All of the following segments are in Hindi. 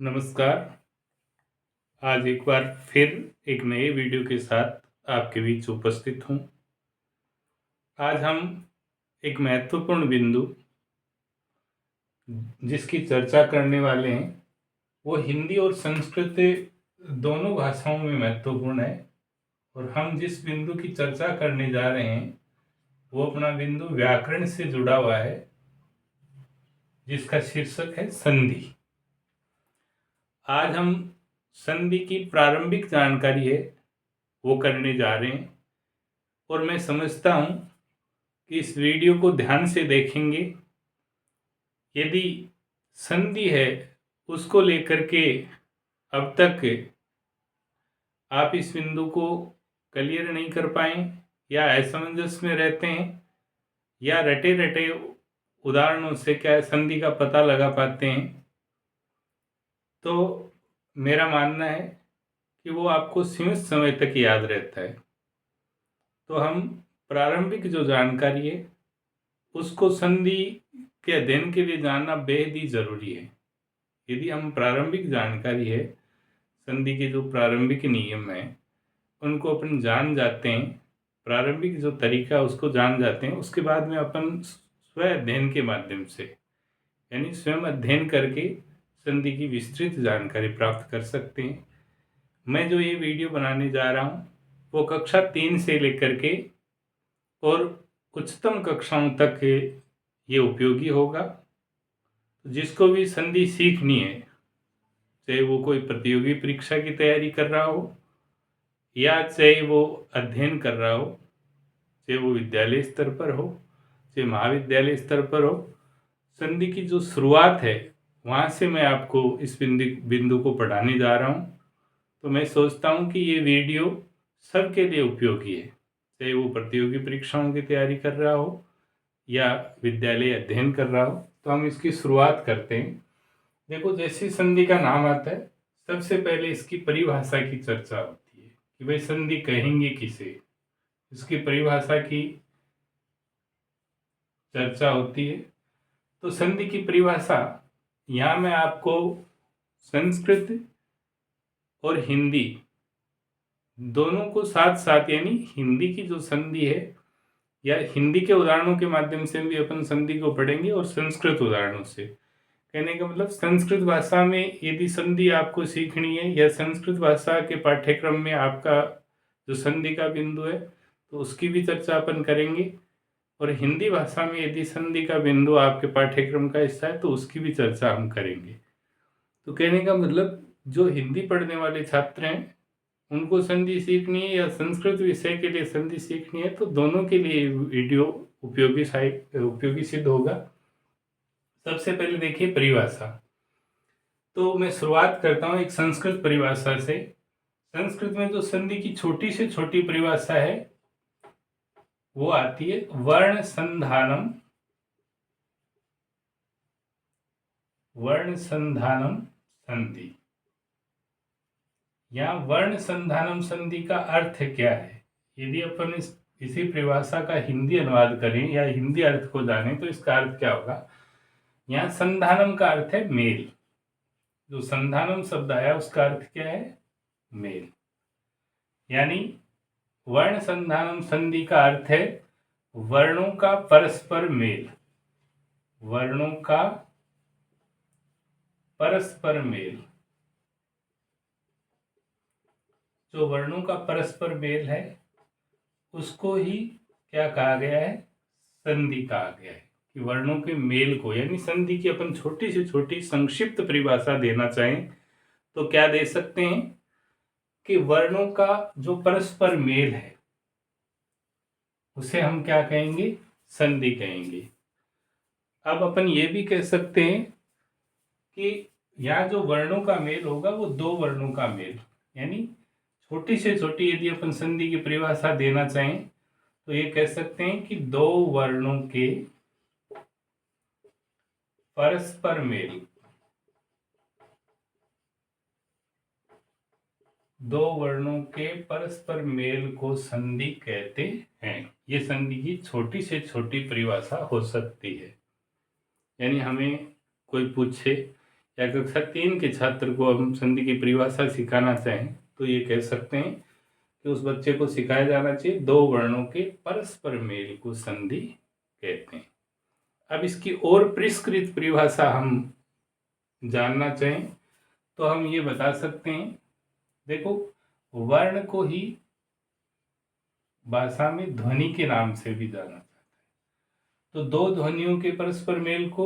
नमस्कार। आज एक बार फिर एक नए वीडियो के साथ आपके बीच उपस्थित हूँ। आज हम एक महत्वपूर्ण बिंदु जिसकी चर्चा करने वाले हैं वो हिंदी और संस्कृत दोनों भाषाओं में महत्वपूर्ण है। और हम जिस बिंदु की चर्चा करने जा रहे हैं वो अपना बिंदु व्याकरण से जुड़ा हुआ है, जिसका शीर्षक है संधि। आज हम संधि की प्रारंभिक जानकारी है वो करने जा रहे हैं। और मैं समझता हूँ कि इस वीडियो को ध्यान से देखेंगे, यदि संधि है उसको लेकर के अब तक आप इस बिंदु को क्लियर नहीं कर पाए या असमंजस में रहते हैं या रटे रटे उदाहरणों से क्या संधि का पता लगा पाते हैं, तो मेरा मानना है कि वो आपको सीमित समय तक याद रहता है। तो हम प्रारंभिक जो जानकारी है उसको संधि के अध्ययन के लिए जानना बेहद ही जरूरी है। यदि हम प्रारंभिक जानकारी है, संधि के जो प्रारंभिक नियम हैं उनको अपन जान जाते हैं, प्रारंभिक जो तरीका उसको जान जाते हैं, उसके बाद में अपन स्व अध्ययन के माध्यम से यानी स्वयं अध्ययन करके संधि की विस्तृत जानकारी प्राप्त कर सकते हैं। मैं जो ये वीडियो बनाने जा रहा हूँ वो कक्षा 3 से लेकर के और उच्चतम कक्षाओं तक ये उपयोगी होगा। जिसको भी संधि सीखनी है, चाहे वो कोई प्रतियोगी परीक्षा की तैयारी कर रहा हो या चाहे वो अध्ययन कर रहा हो, चाहे वो विद्यालय स्तर पर हो चाहे महाविद्यालय स्तर पर हो, संधि की जो शुरुआत है वहाँ से मैं आपको इस बिंदु को पढ़ाने जा रहा हूँ। तो मैं सोचता हूँ कि ये वीडियो सबके लिए उपयोगी है, चाहे वो प्रतियोगी परीक्षाओं की तैयारी कर रहा हो या विद्यालय अध्ययन कर रहा हो। तो हम इसकी शुरुआत करते हैं। देखो, जैसे संधि का नाम आता है सबसे पहले इसकी परिभाषा की चर्चा होती है कि भाई संधि कहेंगे किसे, इसकी परिभाषा की चर्चा होती है। तो संधि की परिभाषा यहाँ मैं आपको संस्कृत और हिंदी दोनों को साथ साथ, यानी हिंदी की जो संधि है या हिंदी के उदाहरणों के माध्यम से भी अपन संधि को पढ़ेंगे और संस्कृत उदाहरणों से। कहने का मतलब संस्कृत भाषा में यदि संधि आपको सीखनी है या संस्कृत भाषा के पाठ्यक्रम में आपका जो संधि का बिंदु है तो उसकी भी चर्चा अपन करेंगे। और हिंदी भाषा में यदि संधि का बिंदु आपके पाठ्यक्रम का हिस्सा है तो उसकी भी चर्चा हम करेंगे। तो कहने का मतलब जो हिंदी पढ़ने वाले छात्र हैं उनको संधि सीखनी है या संस्कृत विषय के लिए संधि सीखनी है तो दोनों के लिए वीडियो उपयोगी सिद्ध होगा। सबसे पहले देखिए परिभाषा। तो मैं शुरुआत करता हूँ एक संस्कृत परिभाषा से। संस्कृत में जो संधि की छोटी से छोटी परिभाषा है वो आती है वर्ण संधानम संधि। यहाँ वर्ण संधानम संधि का अर्थ क्या है, यदि अपन इसी परिभाषा का हिंदी अनुवाद करें या हिंदी अर्थ को जानें तो इसका अर्थ क्या होगा। यहाँ संधानम का अर्थ है मेल। जो संधानम शब्द आया उसका अर्थ क्या है, मेल। यानी वर्ण संधानम संधि का अर्थ है वर्णों का परस्पर मेल। वर्णों का परस्पर मेल। जो वर्णों का परस्पर मेल है उसको ही क्या कहा गया है, संधि कहा गया है। कि वर्णों के मेल को, यानी संधि की अपन छोटी से छोटी संक्षिप्त परिभाषा देना चाहें तो क्या दे सकते हैं कि वर्णों का जो परस्पर मेल है उसे हम क्या कहेंगे, संधि कहेंगे। अब अपन ये भी कह सकते हैं कि यहाँ जो वर्णों का मेल होगा वो दो वर्णों का मेल, यानी छोटी से छोटी यदि अपन संधि की परिभाषा देना चाहें तो ये कह सकते हैं कि दो वर्णों के परस्पर मेल, दो वर्णों के परस्पर मेल को संधि कहते हैं। ये संधि की छोटी से छोटी परिभाषा हो सकती है। यानी हमें कोई पूछे या कक्षा 3 के छात्र को हम संधि की परिभाषा सिखाना चाहें तो ये कह सकते हैं कि उस बच्चे को सिखाया जाना चाहिए दो वर्णों के परस्पर मेल को संधि कहते हैं। अब इसकी और परिष्कृत परिभाषा हम जानना चाहें तो हम ये बता सकते हैं, देखो वर्ण को ही भाषा में ध्वनि के नाम से भी जाना जाता है। तो दो ध्वनियों के परस्पर मेल को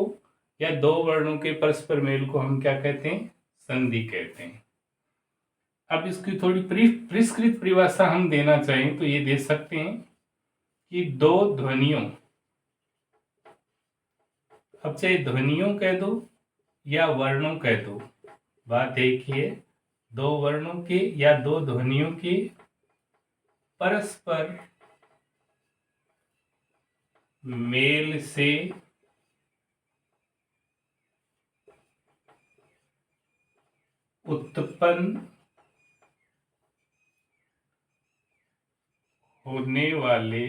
या दो वर्णों के परस्पर मेल को हम क्या कहते हैं? संधि कहते हैं। अब इसकी थोड़ी परिष्कृत परिभाषा हम देना चाहें तो ये दे सकते हैं कि दो ध्वनियों, अब चाहे ध्वनियों कह दो या वर्णों कह दो, बात एक ही है, दो वर्णों के या दो ध्वनियों के परस्पर मेल से उत्पन्न होने वाले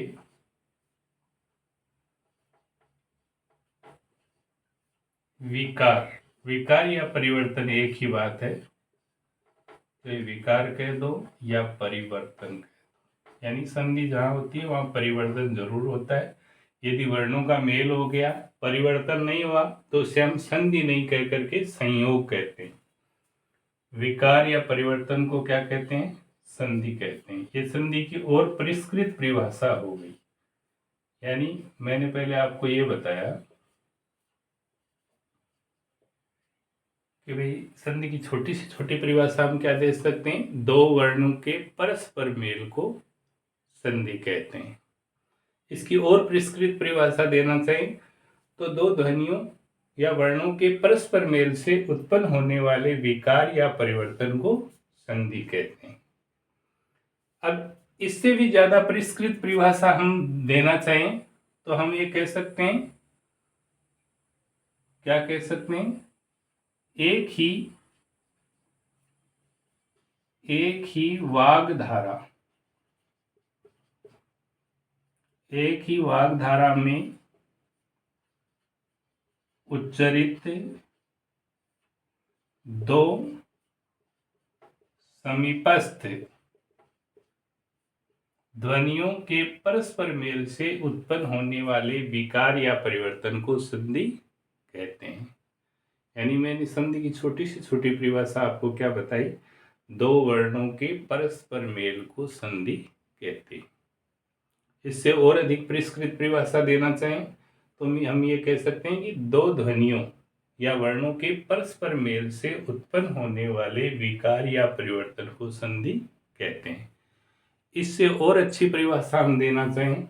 विकार या परिवर्तन एक ही बात है, तो ये विकार कह दो या परिवर्तन कह दो, यानी संधि जहां होती है वहां परिवर्तन जरूर होता है। यदि वर्णों का मेल हो गया, परिवर्तन नहीं हुआ तो उसे हम संधि नहीं कह करके संयोग कहते हैं। विकार या परिवर्तन को क्या कहते हैं? संधि कहते हैं। ये संधि की और परिष्कृत परिभाषा हो गई। यानी मैंने पहले आपको ये बताया कि भाई संधि की छोटी से छोटी परिभाषा हम क्या दे सकते हैं? दो वर्णों के परस्पर मेल को संधि कहते हैं। इसकी और परिष्कृत परिभाषा देना चाहिए तो दो ध्वनियों या वर्णों के परस्पर मेल से उत्पन्न होने वाले विकार या परिवर्तन को संधि कहते हैं। अब इससे भी ज्यादा परिष्कृत परिभाषा हम देना चाहें तो हम ये कह सकते हैं, क्या कह सकते हैं? एक ही वाग धारा में उच्चरित दो समीपस्थ ध्वनियों के परस्पर मेल से उत्पन्न होने वाले विकार या परिवर्तन को संधि कहते हैं। यानी मैंने संधि की छोटी से छोटी परिभाषा आपको क्या बताई? दो वर्णों के परस्पर मेल को संधि कहते हैं। इससे और अधिक परिष्कृत परिभाषा देना चाहें तो हम ये कह सकते हैं कि दो ध्वनियों या वर्णों के परस्पर मेल से उत्पन्न होने वाले विकार या परिवर्तन को संधि कहते हैं। इससे और अच्छी परिभाषा हम देना चाहें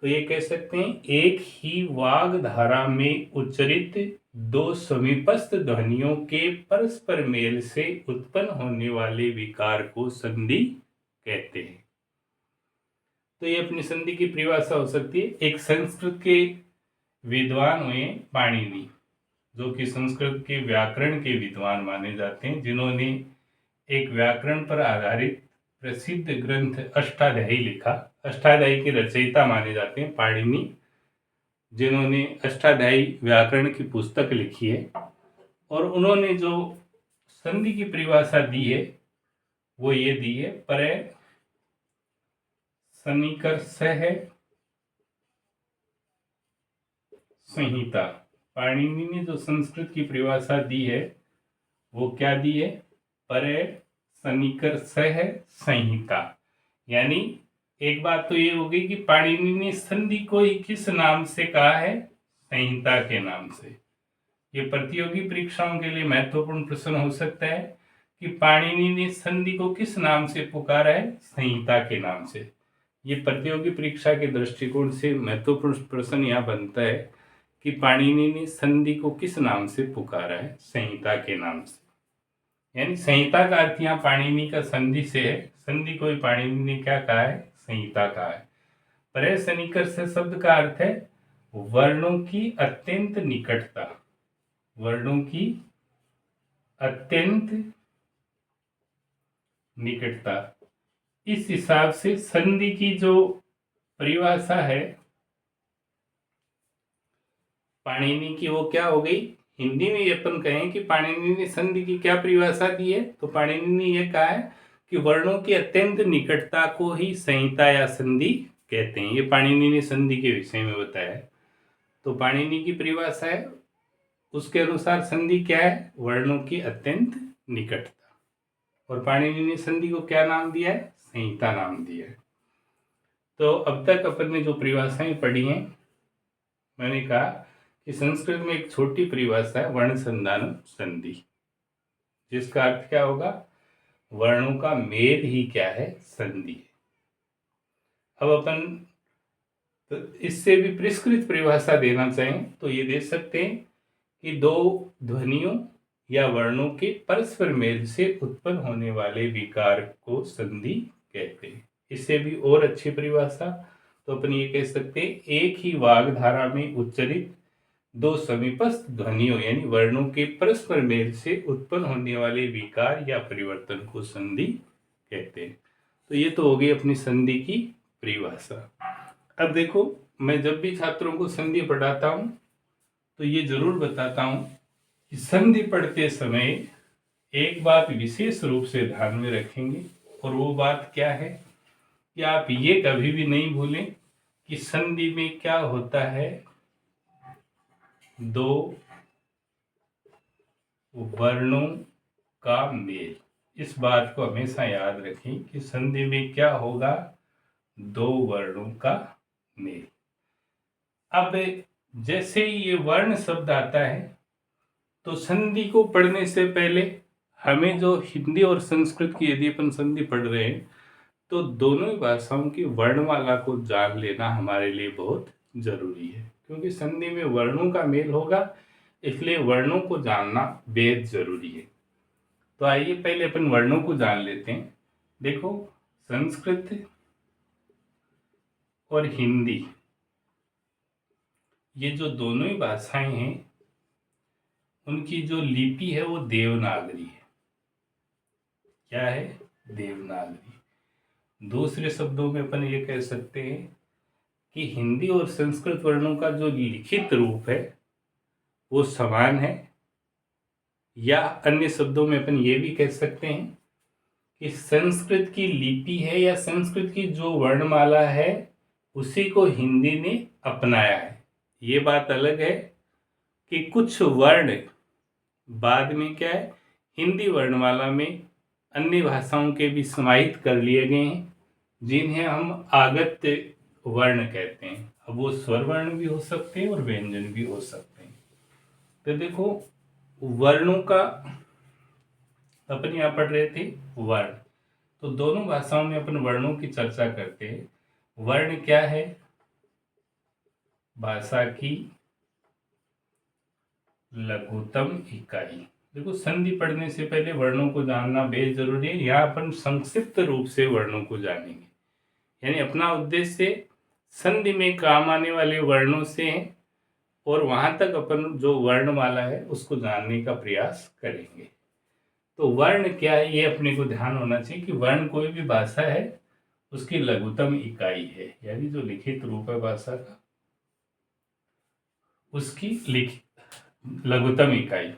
तो ये कह सकते हैं, एक ही वाग धारा में उच्चरित दो समीपस्थ ध्वनियों के परस्पर मेल से उत्पन्न होने वाले विकार को संधि कहते हैं। तो ये अपनी संधि की परिभाषा हो सकती है। एक संस्कृत के विद्वान हुए पाणिनि, जो कि संस्कृत के व्याकरण के विद्वान माने जाते हैं, जिन्होंने एक व्याकरण पर आधारित प्रसिद्ध ग्रंथ अष्टाध्यायी लिखा। अष्टाध्यायी के रचयिता माने जाते हैं पाणिनि, जिन्होंने अष्टाध्यायी व्याकरण की पुस्तक लिखी है। और उन्होंने जो संधि की परिभाषा दी है वो ये दी है, परः सन्निकर्षः संहिता। पाणिनि ने जो संस्कृत की परिभाषा दी है वो क्या दी है? परः सन्निकर्षः संहिता। यानी एक बात तो ये हो गई कि पाणिनि ने संधि को ही किस नाम से कहा है? संहिता के नाम से। ये प्रतियोगी परीक्षाओं के लिए महत्वपूर्ण प्रश्न हो सकता है कि पाणिनि ने संधि को किस नाम से पुकारा है? संहिता के नाम से। ये प्रतियोगी परीक्षा के दृष्टिकोण से महत्वपूर्ण प्रश्न यहाँ बनता है कि पाणिनि ने संधि को किस नाम से पुकारा है? संहिता के नाम से। यानी संहिता का अर्थ यहाँ पाणिनि का संधि से है, संधि को ही पाणिनि ने क्या कहा है? संहिता कहा है। परः सन्निकर्ष शब्द का अर्थ है वर्णों की अत्यंत निकटता। वर्णों की अत्यंत निकटता। इस हिसाब से संधि की जो परिभाषा है पाणिनि की वो क्या हो गई? हिंदी में ये अपन कहें कि पाणिनि ने संधि की क्या परिभाषा दी है, तो पाणिनि ने यह कहा है कि वर्णों की अत्यंत निकटता को ही संहिता या संधि कहते हैं। ये पाणिनि ने संधि के विषय में बताया है। तो पाणिनि की परिभाषा है, उसके अनुसार संधि क्या है, वर्णों की अत्यंत निकटता। और पाणिनि ने संधि को क्या नाम दिया है, संहिता नाम दिया है। तो अब तक अपन ने जो परिभाषाएं पढ़ी हैं, मैंने कहा कि संस्कृत में एक छोटी परिभाषा है वर्ण संधान संधि, जिसका अर्थ क्या होगा, वर्णों का मेल ही क्या है, संधि है। अब अपन तो इससे भी परिष्कृत परिभाषा देना चाहें तो ये दे सकते हैं कि दो ध्वनियों या वर्णों के परस्पर मेल से उत्पन्न होने वाले विकार को संधि कहते हैं। इससे भी और अच्छी परिभाषा तो अपन ये कह सकते हैं, एक ही वाग्धारा में उच्चारित दो समीपस्थ ध्वनियों यानी वर्णों के परस्पर मेल से उत्पन्न होने वाले विकार या परिवर्तन को संधि कहते हैं। तो ये तो हो गई अपनी संधि की परिभाषा। अब देखो, मैं जब भी छात्रों को संधि पढ़ाता हूं तो ये जरूर बताता हूं कि संधि पढ़ते समय एक बात विशेष रूप से ध्यान में रखेंगे, और वो बात क्या है कि आप ये कभी भी नहीं भूलें कि संधि में क्या होता है, दो वर्णों का मेल। इस बात को हमेशा याद रखें कि संधि में क्या होगा, दो वर्णों का मेल। अब जैसे ही ये वर्ण शब्द आता है तो संधि को पढ़ने से पहले हमें जो हिंदी और संस्कृत की यदि अपन संधि पढ़ रहे हैं तो दोनों ही भाषाओं की वर्णमाला को जान लेना हमारे लिए बहुत जरूरी है, क्योंकि संधि में वर्णों का मेल होगा, इसलिए वर्णों को जानना बेहद जरूरी है। तो आइए पहले अपन वर्णों को जान लेते हैं। देखो, संस्कृत और हिंदी ये जो दोनों ही भाषाएं हैं, उनकी जो लिपि है वो देवनागरी है। क्या है, देवनागरी। दूसरे शब्दों में अपन ये कह सकते हैं कि हिंदी और संस्कृत वर्णों का जो लिखित रूप है वो समान है, या अन्य शब्दों में अपन ये भी कह सकते हैं कि संस्कृत की लिपि है या संस्कृत की जो वर्णमाला है उसी को हिंदी ने अपनाया है। ये बात अलग है कि कुछ वर्ण बाद में क्या है, हिंदी वर्णमाला में अन्य भाषाओं के भी समाहित कर लिए गए हैं, जिन्हें हम आगत्य वर्ण कहते हैं। अब वो स्वर वर्ण भी हो सकते हैं और व्यंजन भी हो सकते हैं। तो देखो, वर्णों का अपन यहाँ पढ़ रहे थे वर्ण, तो दोनों भाषाओं में अपन वर्णों की चर्चा करते हैं। वर्ण क्या है, भाषा की लघुत्तम इकाई। देखो, संधि पढ़ने से पहले वर्णों को जानना बेहद जरूरी है। यहाँ अपन संक्षिप्त रूप से वर्णों को जानेंगे, यानी अपना उद्देश्य संधि में काम आने वाले वर्णों से है, और वहां तक अपन जो वर्णमाला है उसको जानने का प्रयास करेंगे। तो वर्ण क्या है ये अपने को ध्यान होना चाहिए कि वर्ण कोई भी भाषा है उसकी लघुत्तम इकाई है, यानी जो लिखित रूप है भाषा का उसकी लघुत्तम इकाई।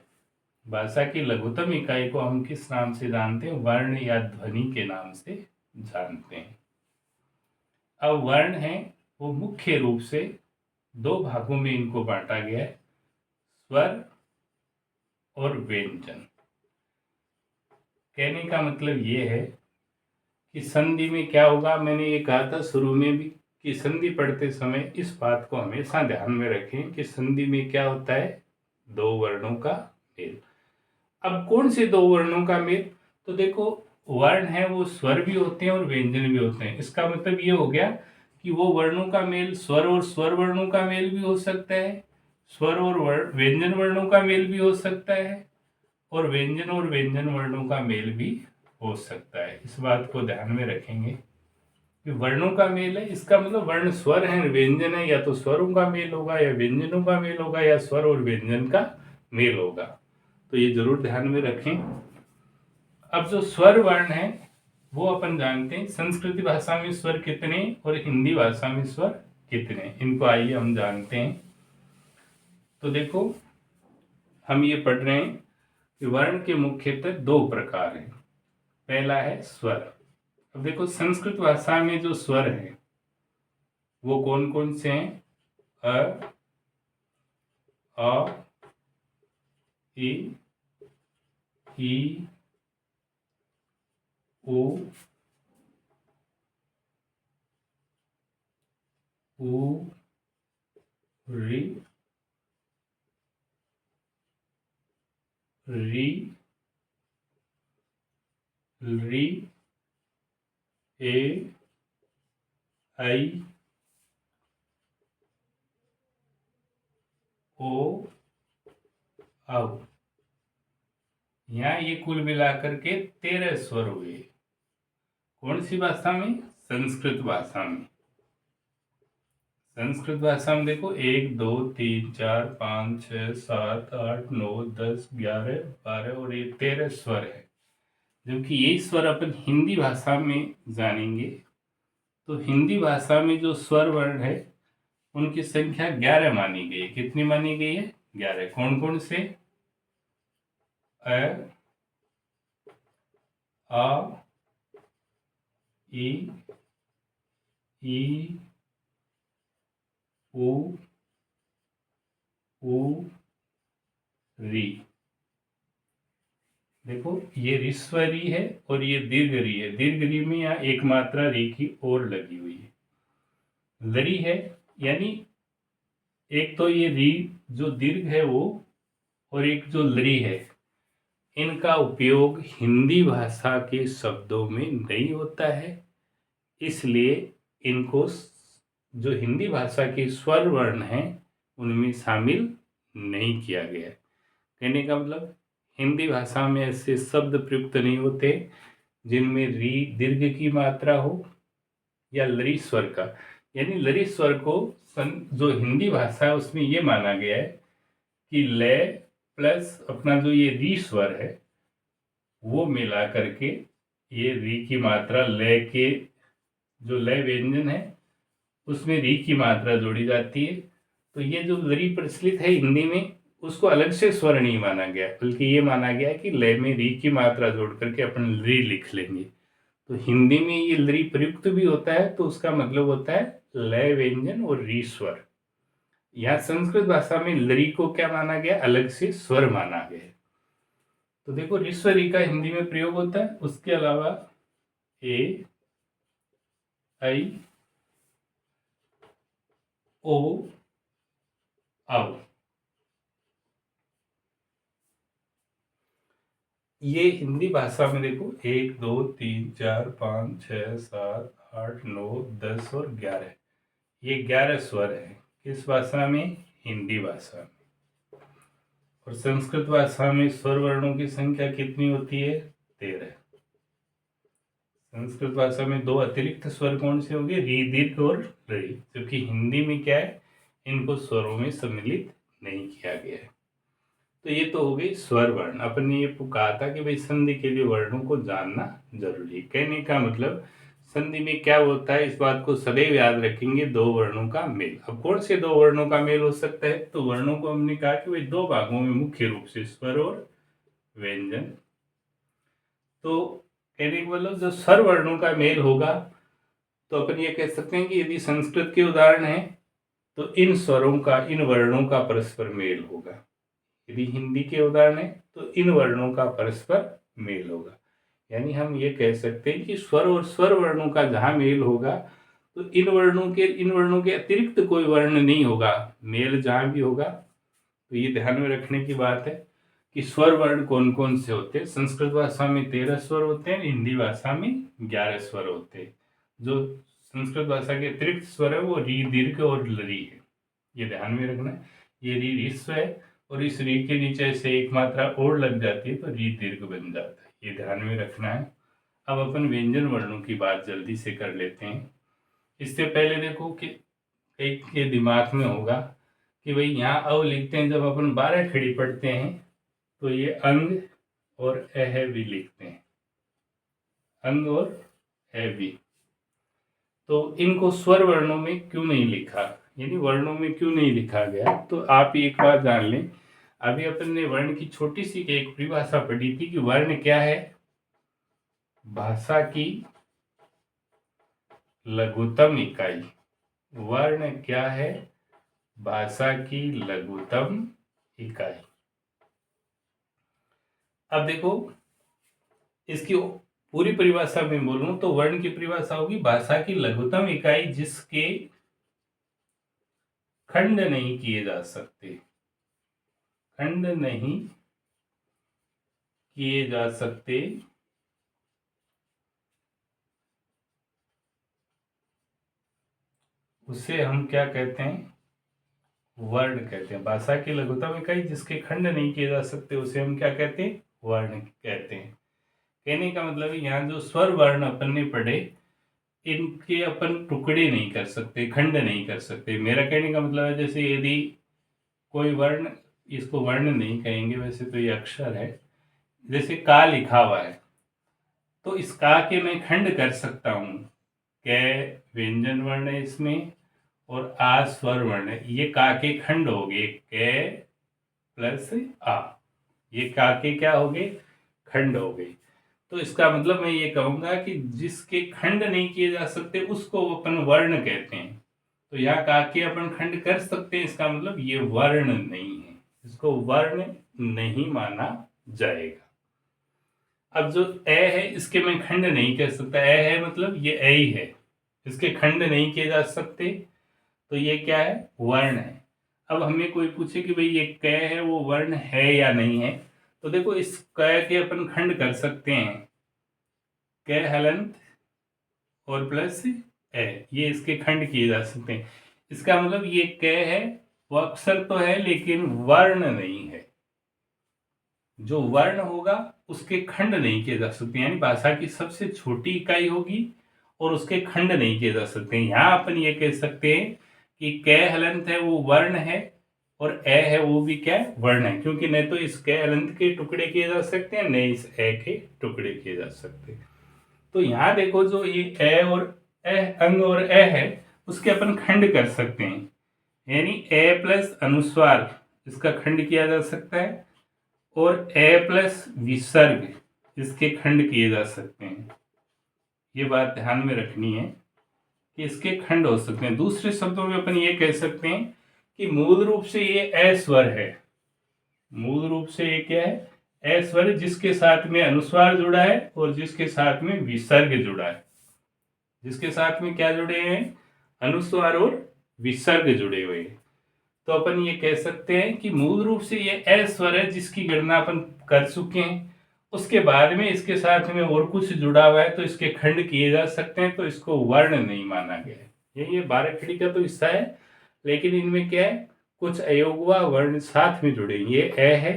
भाषा की लघुत्तम इकाई को हम किस नाम से जानते हैं, वर्ण या ध्वनि के नाम से जानते हैं। अब वर्ण है वो मुख्य रूप से दो भागों में इनको बांटा गया है, स्वर और व्यंजन। कहने का मतलब ये है कि संधि में क्या होगा, मैंने ये कहा था शुरू में भी कि संधि पढ़ते समय इस बात को हमेशा ध्यान में रखें कि संधि में क्या होता है, दो वर्णों का मेल। अब कौन से दो वर्णों का मेल, तो देखो, वर्ण है वो स्वर भी होते हैं और व्यंजन भी होते हैं। इसका मतलब ये हो गया कि वो वर्णों का मेल स्वर और स्वर वर्णों का मेल भी हो सकता है, स्वर और व्यंजन वर्णों का मेल भी हो सकता है, और व्यंजन वर्णों का मेल भी हो सकता है। इस बात को ध्यान में रखेंगे कि वर्णों का मेल है, इसका मतलब वर्ण स्वर है व्यंजन है, या तो स्वरों का मेल होगा या व्यंजनों का मेल होगा या स्वर और व्यंजन का मेल होगा। तो ये जरूर ध्यान में रखें। अब जो स्वर वर्ण है वो अपन जानते हैं संस्कृत भाषा में स्वर कितने और हिंदी भाषा में स्वर कितने, इनको आइए हम जानते हैं। तो देखो, हम ये पढ़ रहे हैं कि वर्ण के मुख्यतः दो प्रकार हैं। पहला है स्वर। अब देखो संस्कृत भाषा में जो स्वर है वो कौन कौन से हैं? अ, ई, उ, री, री, री, ए, आई, ओ, औ। यहाँ ये कुल मिलाकर के 13 स्वर हुए। कौन सी भाषा में? संस्कृत भाषा में। संस्कृत भाषा में देखो 1 2 3 4 5 6 7 8 9 10 11 12 और ये 13 स्वर है। जबकि ये स्वर अपन हिंदी भाषा में जानेंगे तो हिंदी भाषा में जो स्वर वर्ण है उनकी संख्या 11 मानी गई है। कितनी मानी गई है? 11। कौन कौन से? अ, आ, ई, उ, री। देखो ये ऋस्व री है और ये दीर्घ री है। दीर्घ री में यहाँ एक मात्रा री की और लगी हुई है। लरी है यानी एक तो ये री जो दीर्घ है वो और एक जो लरी है, इनका उपयोग हिंदी भाषा के शब्दों में नहीं होता है, इसलिए इनको जो हिंदी भाषा के स्वर वर्ण हैं उनमें शामिल नहीं किया गया। कहने का मतलब हिंदी भाषा में ऐसे शब्द प्रयुक्त नहीं होते जिनमें री दीर्घ की मात्रा हो या लरी स्वर का। यानी लरी स्वर को जो हिंदी भाषा है उसमें ये माना गया है कि लय प्लस अपना जो ये री स्वर है वो मिला करके ये री की मात्रा लय के जो लय व्यंजन है उसमें री की मात्रा जोड़ी जाती है। तो ये जो लरी प्रचलित है हिंदी में उसको अलग से स्वर नहीं माना गया, बल्कि ये माना गया कि लय में री की मात्रा जोड़ करके अपन री लिख लेंगे। तो हिंदी में ये लरी प्रयुक्त भी होता है तो उसका मतलब होता है लय व्यंजन और री स्वर। यहाँ संस्कृत भाषा में लरी को क्या माना गया? अलग से स्वर माना गया। तो देखो ऋस्व री का हिंदी में प्रयोग होता है। उसके अलावा ए, आई, ओ, औ। ये हिंदी भाषा में देखो 1 2 3 4 5 6 7 8 9 10 और 11, ये 11 स्वर है। किस भाषा में? हिंदी भाषा में। और संस्कृत भाषा में स्वर वर्णों की संख्या कितनी होती है? 13। संस्कृत भाषा में दो अतिरिक्त स्वर कौन से होंगे? री दीर्घ और लरी, जबकि हिंदी में क्या है, इनको स्वरों में सम्मिलित नहीं किया गया है। तो ये तो हो गई स्वर वर्ण। अपन ने ये कहा था कि भाई संधि के लिए वर्णों को जानना जरूरी है। कहने का मतलब संधि में क्या होता है इस बात को सदैव याद रखेंगे, दो वर्णों का मेल। अब कौन से दो वर्णों का मेल हो सकता है? तो वर्णों को हमने कहा कि भाई दो भागों में मुख्य रूप से स्वर और व्यंजन। तो कहने का मतलब जो स्वर वर्णों का मेल होगा तो अपन ये कह सकते हैं कि यदि संस्कृत के उदाहरण है तो इन स्वरों का, इन वर्णों का परस्पर मेल होगा। यदि हिंदी के उदाहरण है तो इन वर्णों का परस्पर मेल होगा। यानी हम ये कह सकते हैं कि स्वर और स्वर वर्णों का जहाँ मेल होगा तो इन वर्णों के अतिरिक्त कोई वर्ण नहीं होगा। मेल जहाँ भी होगा तो ये ध्यान में रखने की बात है कि स्वर वर्ण कौन कौन से होते हैं। संस्कृत भाषा में 13 स्वर होते हैं, हिंदी भाषा में 11 स्वर होते हैं। जो संस्कृत भाषा के अतिरिक्त स्वर है वो री दीर्घ और लरी है, ये ध्यान में रखना है। ये री ऋस्व है और इस री के नीचे से एक मात्रा और लग जाती है तो री दीर्घ बन जाता है, ये ध्यान में रखना है। अब अपन व्यंजन वर्णों की बात जल्दी से कर लेते हैं। इससे पहले देखो कि एक के दिमाग में होगा कि भाई यहाँ अव लिखते हैं, जब अपन 12 खड़ी पढ़ते हैं तो ये अंग और अह भी लिखते हैं, अंग और अह भी। तो इनको स्वर वर्णों में क्यों नहीं लिखा, यानी वर्णों में क्यों नहीं लिखा गया? तो आप एक बात जान लें, अभी अपन ने वर्ण की छोटी सी एक परिभाषा पढ़ी थी कि वर्ण क्या है, भाषा की लघुत्तम इकाई। वर्ण क्या है, भाषा की लघुत्तम इकाई। अब देखो इसकी पूरी परिभाषा में बोलूं तो वर्ण की परिभाषा होगी भाषा की लघुत्तम इकाई जिसके खंड नहीं किए जा सकते, खंड नहीं किए जा सकते, उसे हम क्या कहते हैं, वर्ण कहते हैं। भाषा की लघुत्तम इकाई जिसके खंड नहीं किए जा सकते उसे हम क्या कहते हैं, वर्ण कहते हैं। कहने का मतलब यहाँ जो स्वर वर्ण अपन ने पढ़े इनके अपन टुकड़े नहीं कर सकते, खंड नहीं कर सकते। मेरा कहने का मतलब है जैसे यदि कोई वर्ण, इसको वर्ण नहीं कहेंगे वैसे तो ये अक्षर है, जैसे का लिखा हुआ है तो इस का के मैं खंड कर सकता हूँ। कै व्यंजन वर्ण है इसमें और आ स्वर वर्ण है, ये का के खंड हो गए, कै प्लस आ, ये का के क्या हो गए, खंड हो गए। तो इसका मतलब मैं ये कहूंगा कि जिसके खंड नहीं किए जा सकते उसको अपन वर्ण कहते हैं। तो यहाँ का के अपन खंड कर सकते हैं, इसका मतलब ये वर्ण नहीं है, इसको वर्ण नहीं माना जाएगा। अब जो ए है इसके मैं खंड नहीं कह सकता, ए है मतलब ये ए ही है, इसके खंड नहीं किए जा सकते तो ये क्या है, वर्ण है। अब हमें कोई पूछे कि भाई ये क है वो वर्ण है या नहीं है, तो देखो इस क के अपन खंड कर सकते हैं, क हलंत और प्लस ए, ये इसके खंड किए जा सकते हैं। इसका मतलब ये क है वो अक्षर तो है लेकिन वर्ण नहीं है, जो वर्ण होगा उसके खंड नहीं किए जा सकते, यानी भाषा की सबसे छोटी इकाई होगी और उसके खंड नहीं किए जा सकते। यहाँ अपन ये कह सकते हैं कि कै हलंत है वो वर्ण है और ए है वो भी क्या वर्ण है, क्योंकि न तो इस कै हलंत के टुकड़े किए जा सकते हैं न इस ए के टुकड़े किए जा सकते। तो यहाँ देखो जो ये ए और ए अंग और ए है उसके अपन खंड कर सकते हैं, यानी ए प्लस अनुस्वार इसका खंड किया जा सकता है और ए प्लस विसर्ग इसके खंड किए जा सकते हैं। ये बात ध्यान में रखनी है कि इसके खंड हो सकते हैं। दूसरे शब्दों में अपन ये कह सकते हैं कि मूल रूप से ये ए स्वर है, मूल रूप से ये क्या है, ए स्वर जिसके साथ में अनुस्वार जुड़ा है और जिसके साथ में विसर्ग जुड़ा है। जिसके साथ में क्या जुड़े हैं, अनुस्वार और विसर्ग जुड़े हुए हैं। तो अपन ये कह सकते हैं कि मूल रूप से ये ए स्वर है जिसकी गणना अपन कर चुके हैं, उसके बाद में इसके साथ में और कुछ जुड़ा हुआ है तो इसके खंड किए जा सकते हैं, तो इसको वर्ण नहीं माना गया। ये 12 खड़ी का तो हिस्सा है लेकिन इनमें क्या है, कुछ अयोगवा वर्ण साथ में जुड़े, ये ए है।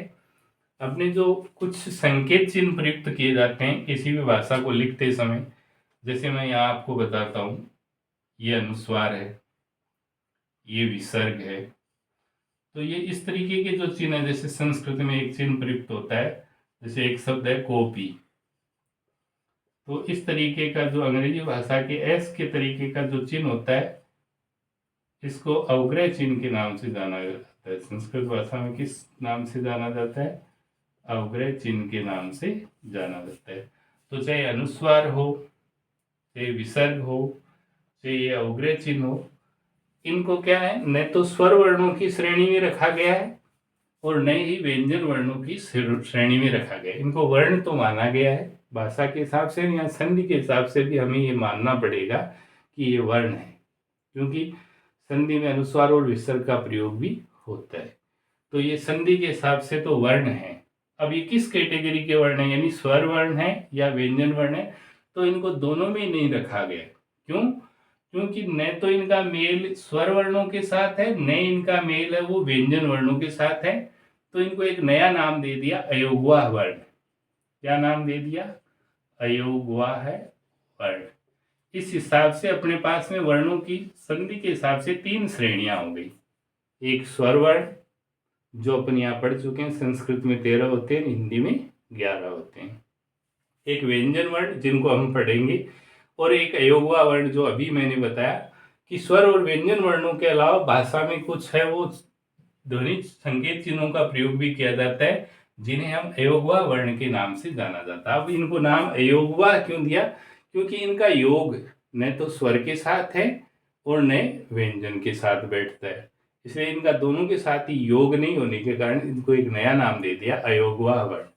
अपने जो कुछ संकेत चिन्ह प्रयुक्त किए जाते हैं किसी भी भाषा को लिखते समय, जैसे मैं यहाँ आपको बताता हूँ, ये अनुस्वार है, ये विसर्ग है, तो ये इस तरीके के जो चिन्ह है, जैसे संस्कृत में एक चिन्ह प्रयुक्त होता है, जैसे एक शब्द है कॉपी, तो इस तरीके का जो अंग्रेजी भाषा के एस के तरीके का जो चिन्ह होता है इसको अवग्रह चिन्ह के नाम से जाना जाता है। संस्कृत भाषा में किस नाम से जाना जाता है, अवग्रह चिन्ह के नाम से जाना जाता है। तो चाहे अनुस्वार हो, चाहे विसर्ग हो, चाहे ये अवग्रह चिन्ह हो, इनको क्या है, न तो स्वर वर्णों की श्रेणी में रखा गया है और न ही व्यंजन वर्णों की श्रेणी में रखा गया है। इनको वर्ण तो माना गया है भाषा के हिसाब से या संधि के हिसाब से भी हमें ये मानना पड़ेगा कि ये वर्ण है, क्योंकि संधि में अनुस्वार और विसर्ग का प्रयोग भी होता है। तो ये संधि के हिसाब से तो वर्ण है। अब ये किस कैटेगरी के वर्ण है, यानी स्वर वर्ण है या व्यंजन वर्ण है, तो इनको दोनों में नहीं रखा गया। क्यों, क्योंकि न तो इनका मेल स्वर वर्णों के साथ है न इनका मेल है वो व्यंजन वर्णों के साथ है, तो इनको एक नया नाम दे दिया अयोगवाह वर्ण। क्या नाम दे दिया, अयोगवाह है वर्ण। इस हिसाब से अपने पास में वर्णों की संधि के हिसाब से 3 श्रेणियां हो गई। एक स्वर वर्ण जो अपन यहाँ पढ़ चुके हैं, संस्कृत में 13 होते हैं, हिंदी में 11 होते हैं। एक व्यंजन वर्ण जिनको हम पढ़ेंगे, और एक अयोगवा वर्ण जो अभी मैंने बताया कि स्वर और व्यंजन वर्णों के अलावा भाषा में कुछ है वो ध्वनि संकेत चिन्हों का प्रयोग भी किया जाता है, जिन्हें हम अयोगवा वर्ण के नाम से जाना जाता है। अब इनको नाम अयोगवा क्यों दिया? क्योंकि इनका योग न तो स्वर के साथ है और न व्यंजन के साथ बैठता है, इसलिए इनका दोनों के साथ ही योग नहीं होने के कारण इनको एक नया नाम दे दिया अयोगवा वर्ण।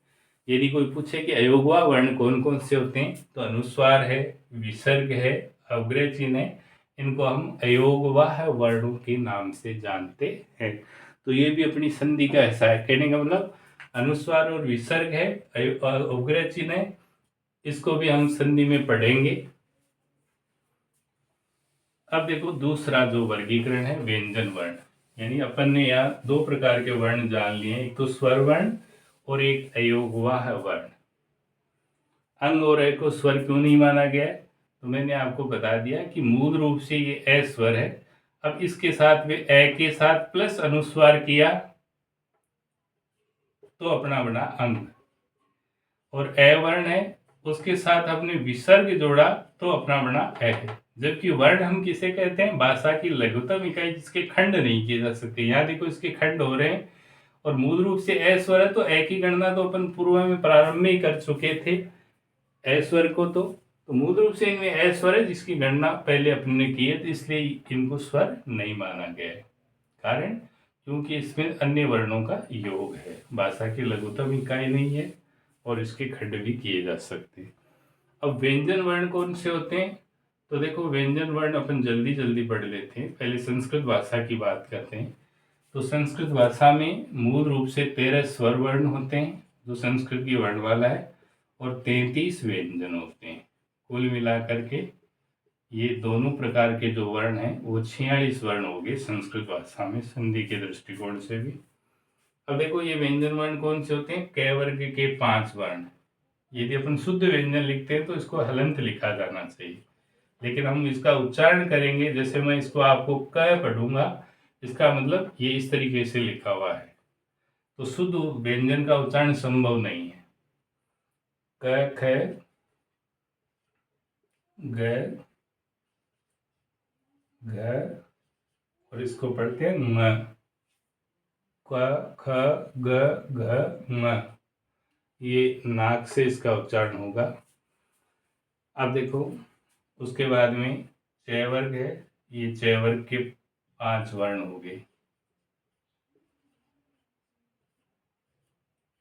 यदि कोई पूछे कि अयोगवा वर्ण कौन कौन से होते हैं, तो अनुस्वार है, विसर्ग है, अवग्रह चिन्ह है, इनको हम अयोगवाह वर्णों के नाम से जानते हैं। तो ये भी अपनी संधि का हिस्सा है। कहने का मतलब अनुस्वार और विसर्ग है, अवग्रह चिन्ह है, इसको भी हम संधि में पढ़ेंगे। अब देखो दूसरा जो वर्गीकरण है व्यंजन वर्ण, यानी अपन ने यहाँ दो प्रकार के वर्ण जान लिए, एक तो स्वर वर्ण और एक अयोगवाह वर्ण। अंग और ए को स्वर क्यों नहीं माना गया है? तो मैंने आपको बता दिया कि मूल रूप से ये ए स्वर है। अब इसके साथ में ए के साथ प्लस अनुस्वार किया तो अपना बना अंग, और ए वर्ण है उसके साथ अपने विसर्ग जोड़ा तो अपना बना ए है। जबकि वर्ण हम किसे कहते हैं? भाषा की लघुतम इकाई जिसके खंड नहीं किए जा सकते। यहाँ देखो इसके खंड हो रहे हैं और मूल रूप से ए स्वर है, तो ए की गणना तो अपन पूर्व में प्रारंभ में ही कर चुके थे ए स्वर को। तो मूल रूप से इनमें ए स्वर है जिसकी गणना पहले अपन ने की है, तो इसलिए इनको स्वर नहीं माना गया है। कारण क्योंकि इसमें अन्य वर्णों का योग है, भाषा की लघुतम इकाई नहीं है और इसके खंड भी किए जा सकते हैं। अब व्यंजन वर्ण कौन से होते हैं? तो देखो व्यंजन वर्ण अपन जल्दी जल्दी पढ़ लेते हैं। पहले संस्कृत भाषा की बात करते हैं। तो संस्कृत भाषा में मूल रूप से 13 स्वर वर्ण होते हैं जो संस्कृत की वर्णमाला है, और 33 व्यंजन होते हैं। कुल मिलाकर के ये दोनों प्रकार के जो वर्ण हैं वो 46 वर्ण हो गए संस्कृत भाषा में, संधि के दृष्टिकोण से भी। अब देखो ये व्यंजन वर्ण कौन से होते हैं? क वर्ग के 5 वर्ण। यदि अपन शुद्ध व्यंजन लिखते हैं तो इसको हलंत लिखा जाना चाहिए, लेकिन हम इसका उच्चारण करेंगे। जैसे मैं इसको आपको क पढ़ूंगा, इसका मतलब ये इस तरीके से लिखा हुआ है, तो शुद्ध व्यंजन का उच्चारण संभव नहीं है। क ख ग घ, और इसको पढ़ते हैं म। क ख ग घ म, ये नाक से इसका उच्चारण होगा। अब देखो उसके बाद में च वर्ग है, ये च वर्ग के 5 वर्ण हो गए।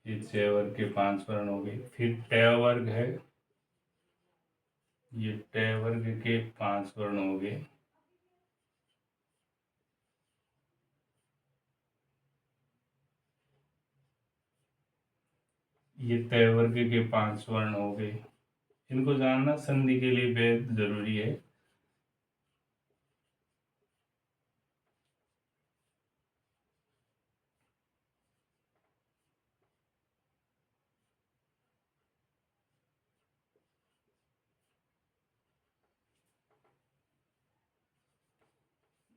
ये च वर्ग के 5 वर्ण हो गए। फिर ट वर्ग है, ये ट वर्ग के 5 वर्ण हो गए। ये त वर्ग के 5 वर्ण हो गए। इनको जानना संधि के लिए बेहद जरूरी है।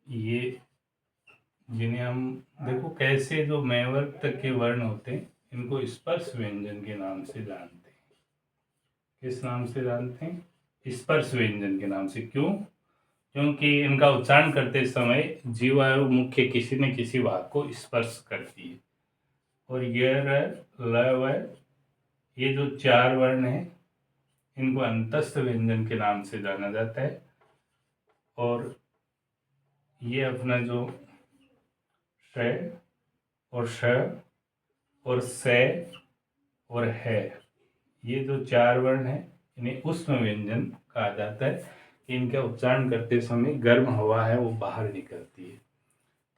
ये जिन्हें हम देखो कैसे जो मैवर्ग तक के वर्ण होते हैं इनको स्पर्श व्यंजन के नाम से जानते हैं। किस नाम से जानते हैं? स्पर्श व्यंजन के नाम से। क्यों? क्योंकि इनका उच्चारण करते समय जीवाणु मुख्य किसी न किसी भाग को स्पर्श करती है। और यह ल व, ये जो 4 वर्ण हैं इनको अंतस्थ व्यंजन के नाम से जाना जाता है। और ये अपना जो श और श और से और है, ये जो 4 वर्ण हैं इन्हें ऊष्म व्यंजन कहा जाता है कि इनका उच्चारण करते समय गर्म हवा है वो बाहर निकलती है।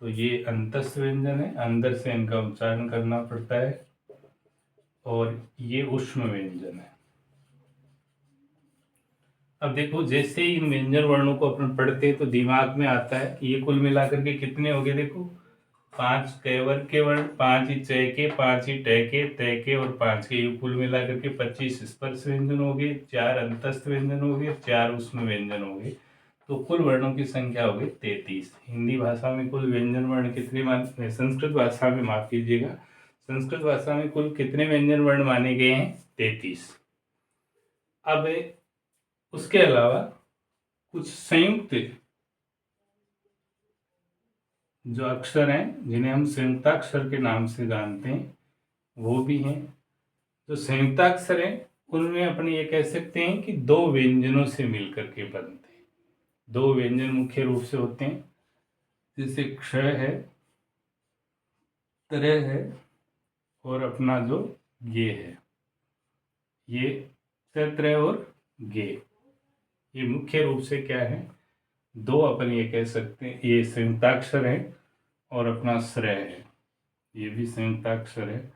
तो ये अंतस्थ व्यंजन है, अंदर से इनका उच्चारण करना पड़ता है, और ये ऊष्म व्यंजन है। अब देखो जैसे ही इन व्यंजन वर्णों को अपन पढ़ते हैं तो दिमाग में आता है कि ये कुल मिलाकर के कितने हो गए। देखो 5 क वर्ग के वर्ण, 5 ही च के, 5 ही ट के, त के और 5 के, ये कुल मिलाकर के 25 स्पर्श व्यंजन हो गए, 4 अंतस्थ व्यंजन हो गए, 4 ऊष्म व्यंजन हो गए। तो कुल वर्णों की संख्या हो गई 33। हिंदी भाषा में कुल व्यंजन वर्ण कितने माने, संस्कृत भाषा में माफ कीजिएगा, संस्कृत भाषा में कुल कितने व्यंजन वर्ण माने गए हैं? 33। अब उसके अलावा कुछ संयुक्त जो अक्षर हैं जिन्हें हम संयुक्ताक्षर के नाम से जानते हैं वो भी हैं। जो संयुक्ताक्षर हैं उनमें अपन ये कह सकते हैं कि दो व्यंजनों से मिलकर के बनते हैं। दो व्यंजन मुख्य रूप से होते हैं, जैसे क्ष है, त्र है और अपना जो गे है। ये त्र और गे ये मुख्य रूप से क्या है, दो अपन ये कह सकते हैं, ये संयुक्ताक्षर है और अपना श्रय है, ये भी संयुक्ताक्षर है।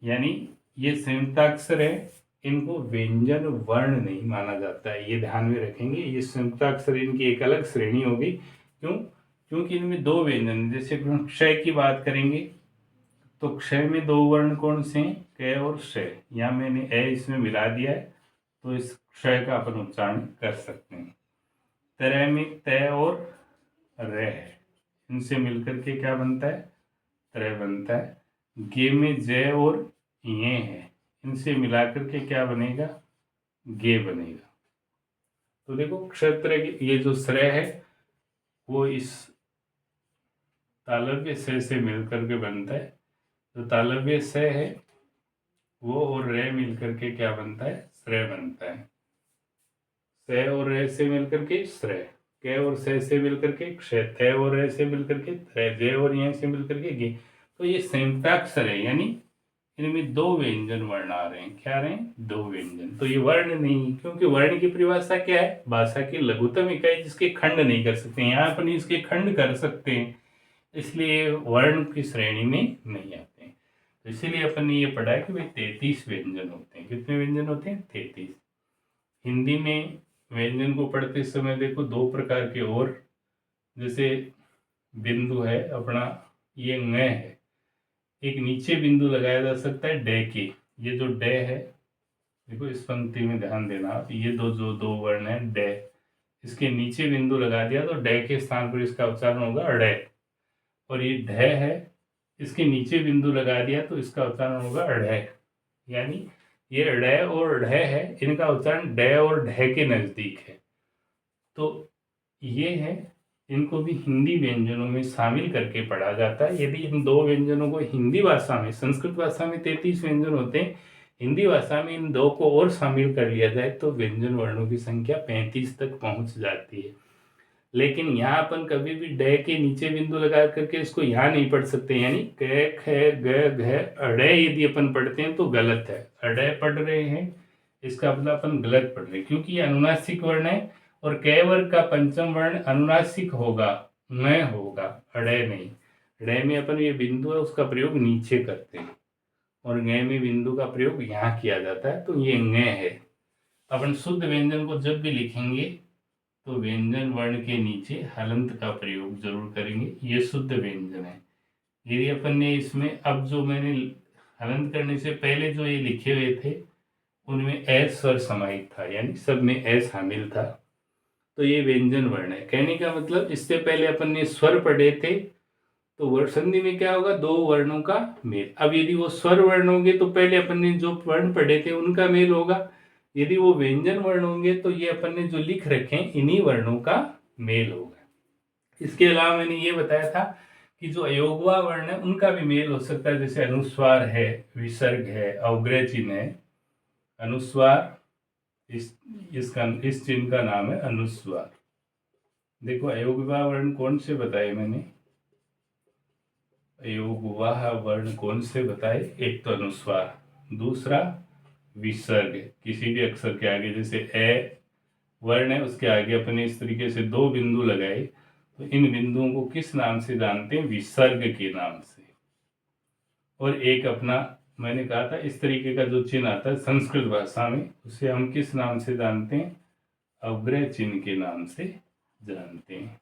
यानी ये संयुक्ताक्षर है, इनको व्यंजन वर्ण नहीं माना जाता है, ये ध्यान में रखेंगे। ये संयुक्ताक्षर इनकी एक अलग श्रेणी होगी। क्यों? क्योंकि इनमें दो व्यंजन, जैसे क्षय की बात करेंगे तो क्षय में दो वर्ण कौन से हैं, क और क्षय। यहाँ मैंने ए इसमें मिला दिया है तो इस क्षय का अपन उच्चारण कर सकते हैं। तरह में तय और र है, इनसे मिलकर के क्या बनता है, त्रय बनता है। गे में जय और ये है, इनसे मिलाकर के क्या बनेगा, गे बनेगा। तो देखो क्षत्र ये जो श्रय है वो इस तालव्य से मिलकर के बनता है। जो तालव्य स है वो और रे मिलकर के क्या बनता है, श्रेय बनता है। स और रे से मिलकर के श्रेय, क और से मिलकर के क्षय, थ और रे से मिलकर के त्रय, जय और ये से मिलकर के गे। तो ये संयुक्ताक्षर है, यानी इनमें दो व्यंजन वर्ण आ रहे हैं। क्या आ रहे हैं, दो व्यंजन। तो ये वर्ण नहीं, क्योंकि वर्ण की परिभाषा क्या है, भाषा की लघुतम इकाई जिसके खंड नहीं कर सकते। यहाँ अपन इसके खंड कर सकते हैं, इसलिए वर्ण की श्रेणी में नहीं आते हैं। तो इसीलिए अपन ने ये पढ़ा है कि भाई 33 व्यंजन होते हैं। कितने व्यंजन होते हैं, 33। हिंदी में व्यंजन को पढ़ते समय देखो दो प्रकार के, और जैसे बिंदु है अपना, ये ng है, एक नीचे बिंदु लगाया जा सकता है डे के। ये जो डे है, देखो इस पंक्ति में ध्यान देना आप, ये दो वर्ण है डे, इसके नीचे बिंदु लगा दिया तो डे के स्थान पर इसका उच्चारण होगा अडे। और ये ढ है, इसके नीचे बिंदु लगा दिया तो इसका उच्चारण होगा अढ़। यानी ये ढ और ढ है, इनका उच्चारण ड और ढ के नजदीक है। तो ये है, इनको भी हिंदी व्यंजनों में शामिल करके पढ़ा जाता है। यदि इन दो व्यंजनों को हिंदी भाषा में, संस्कृत भाषा में 33 व्यंजन होते हैं, हिंदी भाषा में इन दो को और शामिल कर लिया जाए तो व्यंजन वर्णों की संख्या 35 तक पहुंच जाती है। लेकिन यहाँ अपन कभी भी डे के नीचे बिंदु लगा करके इसको यहाँ नहीं पढ़ सकते। यानी क ख ग घ अड़े यदि अपन पढ़ते हैं तो गलत है। अड़े पढ़ रहे हैं इसका मतलब अपन गलत पढ़ रहे हैं, क्योंकि ये अनुनासिक वर्ण है और क वर्ग का पंचम वर्ण अनुनासिक होगा, न होगा, अड़े नहीं। ड़े में अपन ये बिंदु है उसका प्रयोग नीचे करते हैं और ङ में बिंदु का प्रयोग यहाँ किया जाता है, तो ये ङ है। अपन शुद्ध व्यंजन को जब भी लिखेंगे तो व्यंजन वर्ण के नीचे हलंत का प्रयोग जरूर करेंगे। ये शुद्ध व्यंजन है। यदि अपन ने इसमें, अब जो मैंने हलंत करने से पहले जो ये लिखे हुए थे उनमें एस स्वर समाहित था, यानी सब में एस शामिल था, तो ये व्यंजन वर्ण है। कहने का मतलब इससे पहले अपन ने स्वर पढ़े थे तो वर्ण संधि में क्या होगा, दो वर्णों का मेल। अब यदि वो स्वर वर्ण होंगे तो पहले अपन ने जो वर्ण पढ़े थे उनका मेल होगा। यदि वो व्यंजन वर्ण होंगे तो ये अपन ने जो लिख रखे हैं इन्हीं वर्णों का मेल होगा। इसके अलावा मैंने ये बताया था कि जो अयोगवा वर्ण है उनका भी मेल हो सकता है, जैसे अनुस्वार है, विसर्ग है, अवग्रह चिन्ह है। अनुस्वार, इस चिन्ह का नाम है अनुस्वार। देखो अयोगवा वर्ण कौन से बताए मैंने, अयोगवाह वर्ण कौन से बताए, एक तो अनुस्वार, दूसरा विसर्ग। किसी भी अक्षर के आगे, जैसे ए वर्ण है उसके आगे अपने इस तरीके से दो बिंदु लगाए तो इन बिंदुओं को किस नाम से जानते हैं, विसर्ग के नाम से। और एक अपना मैंने कहा था इस तरीके का जो चिन्ह आता है संस्कृत भाषा में, उसे हम किस नाम से जानते हैं, अवग्रह चिन्ह के नाम से जानते हैं।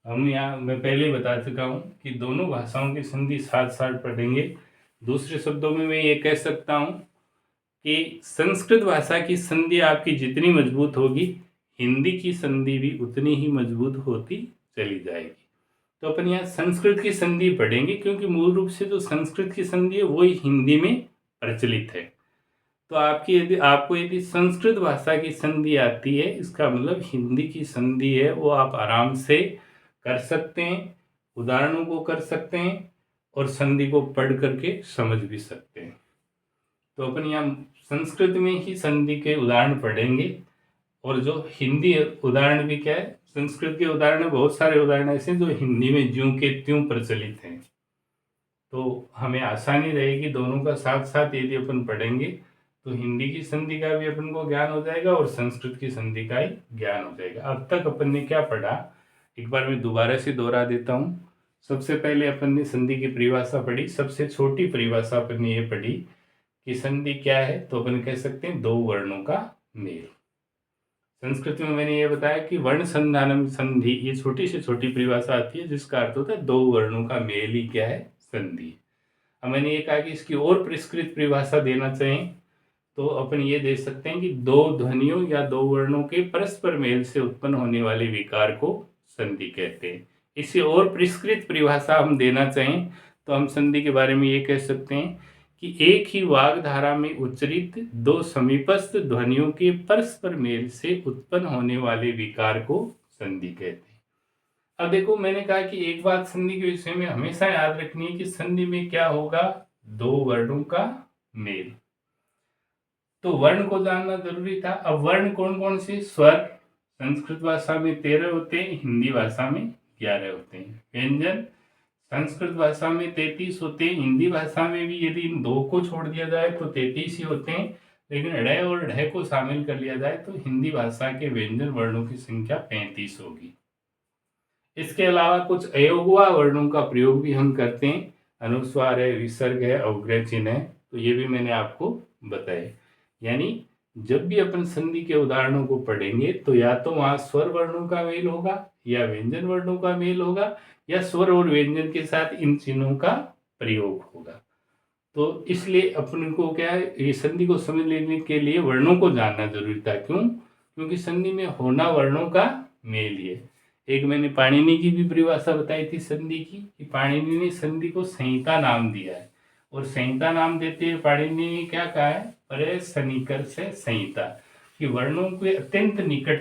हम यहाँ मैं पहले बता चुका हूँ कि दोनों भाषाओं की संधि साथ साथ पढ़ेंगे। दूसरे शब्दों में मैं ये कह सकता हूँ कि संस्कृत भाषा की संधि आपकी जितनी मजबूत होगी, हिंदी की संधि भी उतनी ही मजबूत होती चली जाएगी। तो अपन यहाँ संस्कृत की संधि पढ़ेंगे, क्योंकि मूल रूप से जो संस्कृत की संधि है वही हिंदी में प्रचलित है। तो आपको यदि संस्कृत भाषा की संधि आती है, इसका मतलब हिंदी की संधि है वो आप आराम से कर सकते हैं। उदाहरणों को कर सकते हैं और संधि को पढ़ करके समझ भी सकते हैं। तो अपन यहाँ संस्कृत में ही संधि के उदाहरण पढ़ेंगे, और जो हिंदी उदाहरण भी क्या है, संस्कृत के उदाहरण बहुत सारे उदाहरण ऐसे जो हिंदी में ज्यों के त्यों प्रचलित हैं, तो हमें आसानी रहेगी दोनों का साथ साथ यदि अपन पढ़ेंगे तो हिंदी की संधि का भी अपन को ज्ञान हो जाएगा और संस्कृत की संधि का ही ज्ञान हो जाएगा। अब तक अपन ने क्या पढ़ा, एक बार मैं दोबारा से दोहरा देता हूँ। सबसे पहले अपन ने संधि की परिभाषा पढ़ी, सबसे छोटी परिभाषा अपन ने ये पढ़ी कि संधि क्या है, तो अपन कह सकते हैं दो वर्णों का मेल। संस्कृत में मैंने ये बताया कि वर्ण संधानम संधि, ये छोटी से छोटी परिभाषा आती है जिसका अर्थ होता है दो वर्णों का मेल ही क्या है, संधि। अब मैंने ये कहा कि इसकी और परिष्कृत परिभाषा देना चाहें तो अपन ये दे सकते हैं कि दो ध्वनियों या दो वर्णों के परस्पर मेल से उत्पन्न होने वाले विकार को संधि कहते हैं। इसे और परिष्कृत परिभाषा हम देना चाहें तो हम संधि के बारे में ये कह सकते हैं कि एक ही वाग्धारा में उच्चरित दो समीपस्थ ध्वनियों के परस्पर मेल से उत्पन्न होने वाले विकार को संधि कहते हैं। अब देखो, मैंने कहा कि एक बात संधि के विषय में हमेशा याद रखनी है कि संधि में क्या होगा, दो वर्णों का मेल। तो वर्ण को जानना जरूरी था। अब वर्ण कौन कौन से, स्वर संस्कृत भाषा में 13 होते हैं, हिंदी भाषा में 11 होते हैं। व्यंजन संस्कृत भाषा में 33 होते हैं, हिंदी भाषा में भी यदि इन दो को छोड़ दिया जाए तो 33 ही होते हैं, लेकिन ढ और ढ को शामिल कर लिया जाए तो हिंदी भाषा के व्यंजन वर्णों की संख्या 35 होगी। इसके अलावा कुछ अयोगवा वर्णों का प्रयोग भी हम करते हैं, अनुस्वार है, विसर्ग है, अवग्रह चिन्ह है, तो ये भी मैंने आपको बताया। यानी जब भी अपन संधि के उदाहरणों को पढ़ेंगे तो या तो वहां स्वर वर्णों का मेल होगा या व्यंजन वर्णों का मेल होगा या स्वर और व्यंजन के साथ इन चिन्हों का प्रयोग होगा। तो इसलिए अपन को क्या है, ये संधि को समझ लेने के लिए वर्णों को जानना जरूरी था। क्यों? क्योंकि संधि में होना वर्णों का मेल ही है। एक मैंने पाणिनि की भी परिभाषा बताई थी संधि की, कि पाणिनि ने संधि को संहिता नाम दिया है, और संहिता नाम देते हुए पाणिनि ने क्या कहा है, परे सन्निकर्ष संहिता, कि वर्णों के अत्यंत निकट